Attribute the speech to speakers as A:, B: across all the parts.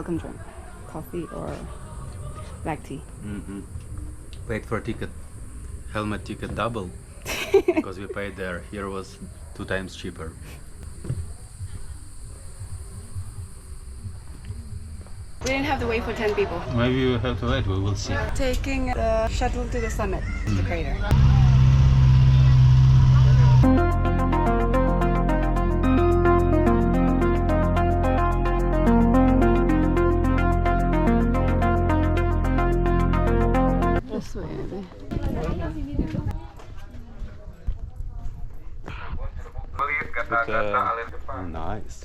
A: welcome drink. Coffee or black tea.
B: Paid for ticket, helmet ticket double because we paid there. Here was 2 times cheaper.
A: We didn't have to wait for 10 people.
B: Maybe you have to wait. We will see.
A: Taking the shuttle to the summit, the crater. This way, maybe.
B: Nice.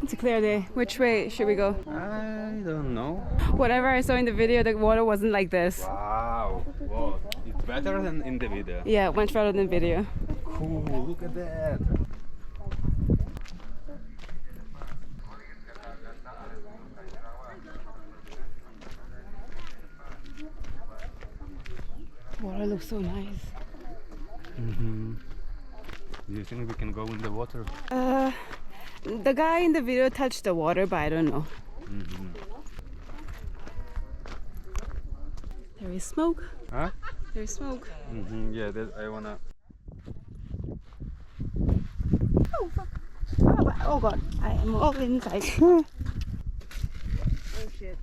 A: It's a clear day. Which way should we go?
B: I don't know.
A: Whatever I saw in the video, the water wasn't like this.
B: Wow. Whoa. It's better than in the video.
A: Yeah, much better than video.
B: Cool. Look at that.
A: Water looks so nice.
B: Do you think we can go in the water?
A: The guy in the video touched the water, but I don't know. There is smoke.
B: Huh?
A: There is smoke.
B: Yeah, I wanna.
A: Oh fuck! Oh god! I am all inside. Oh shit!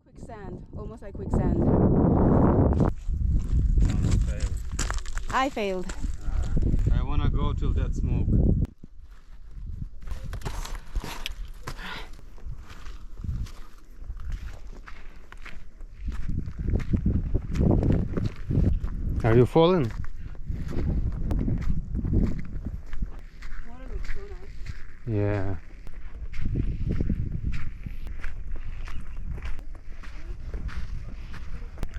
A: Quicksand, almost like quicksand. I failed.
B: I wanna go till that smoke. Are you falling?
A: Water looks so nice.
B: Yeah.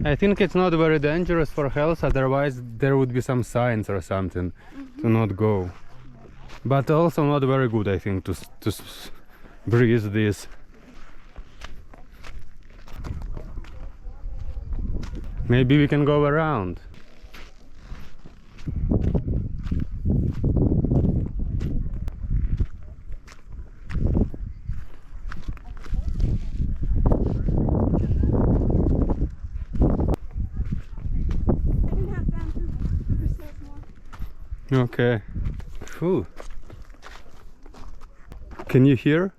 B: I think it's not very dangerous for health, otherwise there would be some signs or something to not go. But also not very good, I think, to breathe this. Maybe we can go around. Okay. Phew. Can you hear?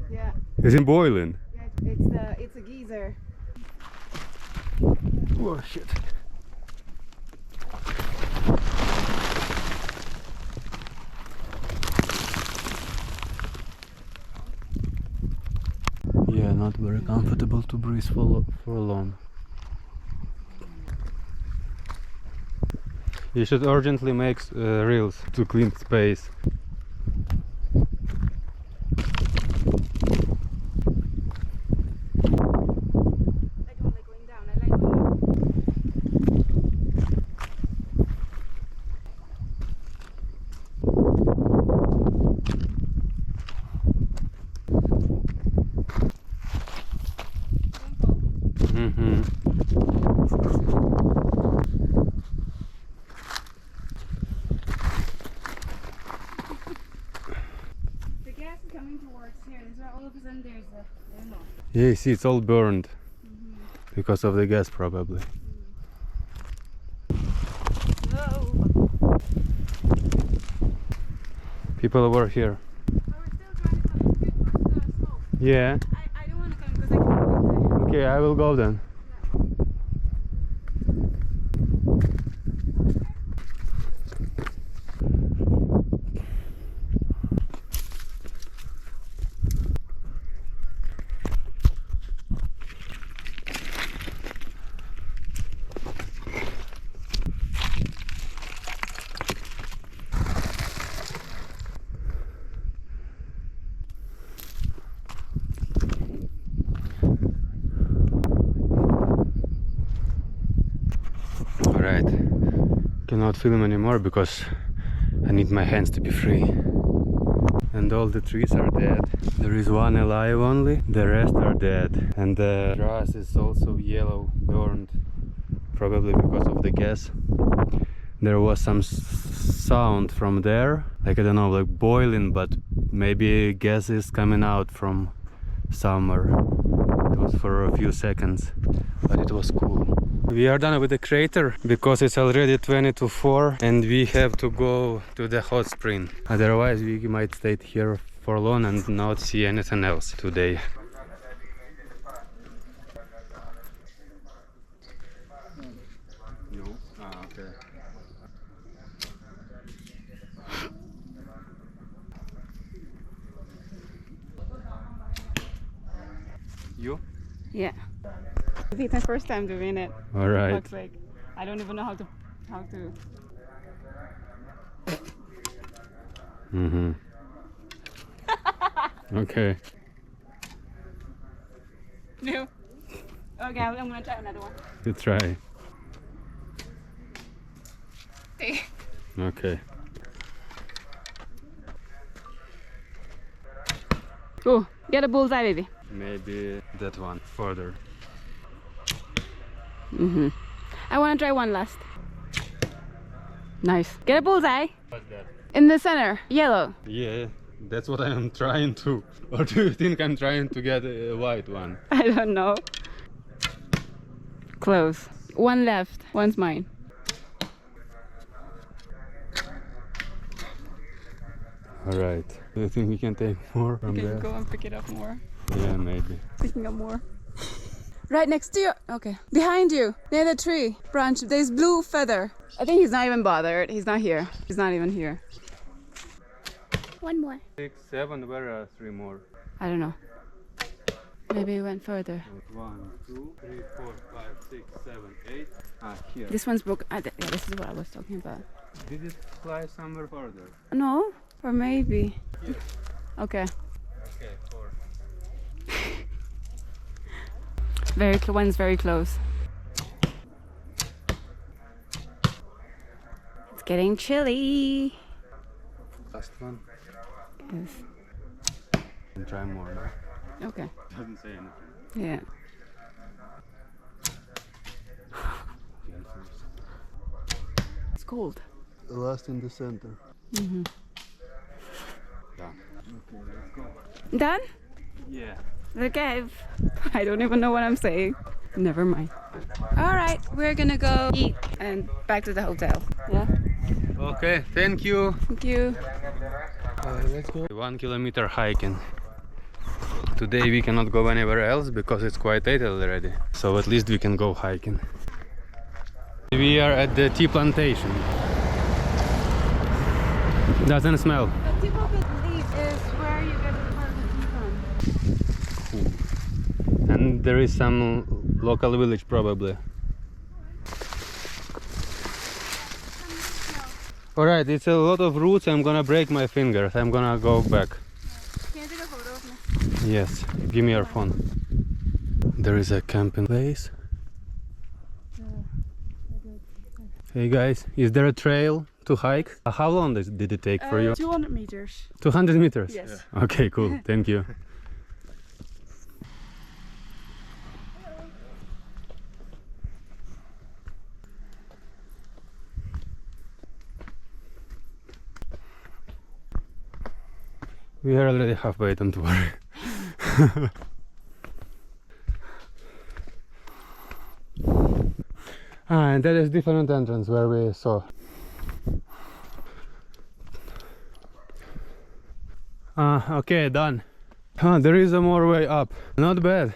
A: Yeah.
B: Is it boiling?
A: Yeah, it's a geyser.
B: Oh shit. Yeah, not very comfortable to breathe for long. You should urgently make reels to clean space.
A: I don't like going down, I like going up. The gas is coming towards here, and so all of a sudden there's a, I don't know.
B: Yeah, you see, it's all burned because of the gas, probably.
A: Whoa!
B: People over here.
A: But we're still trying to come towards the smoke.
B: Yeah.
A: I don't want to come because I can't go in there.
B: Okay, I will go then. Alright, cannot film anymore because I need my hands to be free. And all the trees are dead. There is one alive only, the rest are dead. And the grass is also yellow, burned. probably because of the gas. There was some sound from there, like I don't know, like boiling, but maybe gas is coming out from somewhere. It was for a few seconds, but it was cool. We are done with the crater because it's already 20 to 4 and we have to go to the hot spring. Otherwise we might stay here for long and not see anything else today. No? Ah, okay. You?
A: Yeah. I think it's my first time doing it.
B: All right.
A: Looks like I don't even know how to.
B: Mm-hmm. Okay.
A: No. Okay, I'm gonna try another one.
B: You try. Okay.
A: Oh, get a bullseye, baby.
B: Maybe that one further.
A: I want to try one last. Nice. Get a bullseye.
B: What's that?
A: In the center, yellow.
B: Yeah, that's what I am trying to. Or do you think I'm trying to get a white one?
A: I don't know. Close. One left. One's mine.
B: All right. Do you think we can take more from
A: You can
B: there?
A: go and pick it up more.
B: Yeah, maybe.
A: Picking up more. Right next to you. Okay. Behind you, near the tree branch, there's blue feather. I think he's not even bothered. He's not here. He's not even here. One more.
B: 6, 7, where are 3 more?
A: I don't know. Maybe he went further.
B: 1, 2, 3, 4, 5, 6, 7, 8. Ah, here.
A: This one's broken. Yeah, this is what I was talking about.
B: Did it fly somewhere further?
A: No? Or maybe.
B: Here.
A: Okay.
B: Okay, 4.
A: One's very close. It's getting chilly.
B: Last one.
A: Yes.
B: And try more now.
A: Okay.
B: Doesn't say anything.
A: Yeah. It's cold.
B: Last in the center.
A: Mm-hmm.
B: Done. Okay, let's go.
A: Done?
B: Yeah.
A: Okay. I don't even know what I'm saying. Never mind. All right, we're gonna go eat and back to the hotel. Yeah.
B: Okay, thank you.
A: Thank you.
B: Let's go. 1 kilometer hiking. Today we cannot go anywhere else because it's quite late already. So at least we can go hiking. We are at the tea plantation. Doesn't smell.
A: The tip of the leaf is where you get the part of the tea from.
B: And there is some local village probably. Alright, it's a lot of roots. I'm gonna break my fingers. I'm gonna go back.
A: Can you take a photo of me?
B: Yes, give me your phone. There is a camping place. Hey guys, is there a trail to hike? How long did it take for you?
A: 200 meters.
B: 200 meters?
A: Yes.
B: Okay, cool. Thank you. We are already halfway, don't worry. And that is different entrance where we saw. Okay, done. There is a more way up. Not bad.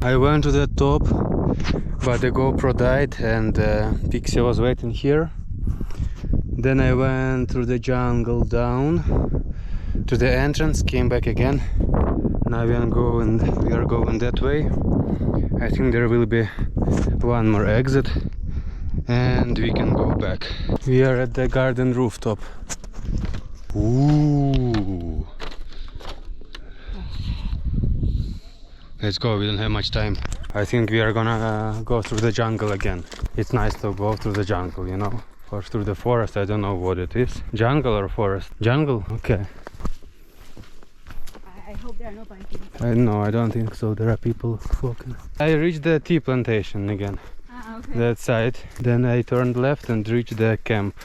B: I went to the top, but the GoPro died and Pixie was waiting here. Then I went through the jungle down to the entrance, came back again. Now we are going that way. I think there will be one more exit and we can go back. We are at the garden rooftop. Ooh. Let's go, we don't have much time. I think we are gonna go through the jungle again. It's nice to go through the jungle, you know. Or through the forest, I don't know what it is. Jungle or forest? Jungle? Okay.
A: I hope There are no pine trees.
B: No, I don't think so. There are people walking. I reached the tea plantation again.
A: Ah, okay.
B: That side. Then I turned left and reached the camp.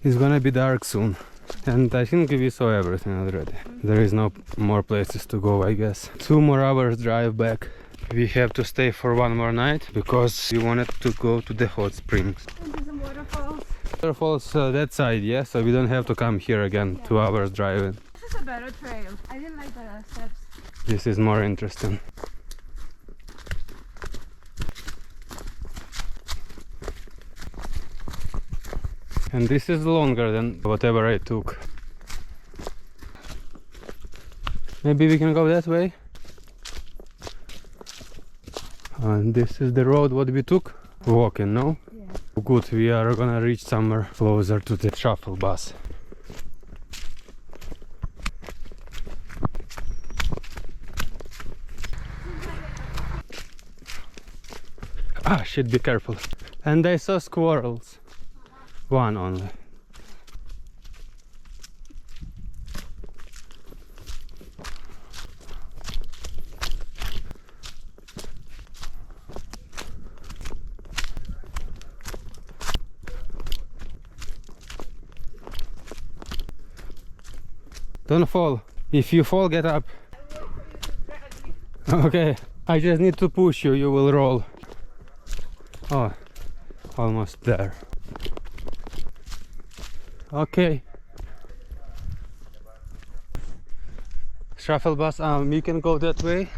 B: It's gonna be dark soon. And I think we saw everything already. There is no more places to go, I guess. 2 more hours drive back. We have to stay for 1 more night because we wanted to go to the hot springs.
A: And some waterfalls.
B: Waterfalls that side, yeah, so we don't have to come here again. 2 hours driving.
A: This is a better trail. I didn't like the steps.
B: This is more interesting. And this is longer than whatever I took. Maybe we can go that way. And this is the road what we took. Walking, no?
A: Yeah.
B: Good, we are gonna reach somewhere closer to the shuttle bus. Ah, shit, be careful. And I saw squirrels. 1 only. Don't fall. If you fall, get up. Okay, I just need to push you, you will roll. Oh, almost there. Okay. Shuttle bus, you can go that way,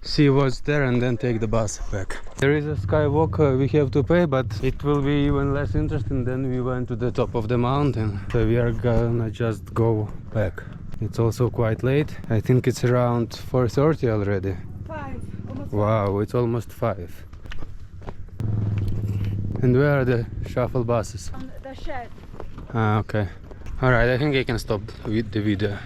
B: see what's there and then take the bus back. There is a skywalk we have to pay, but it will be even less interesting than we went to the top of the mountain. So we are gonna just go back. It's also quite late. I think it's around 4:30 already.
A: 5. Almost.
B: Wow, it's almost 5. And where are the shuttle buses?
A: On the shed.
B: Ah, okay. Alright, I think I can stop with the video.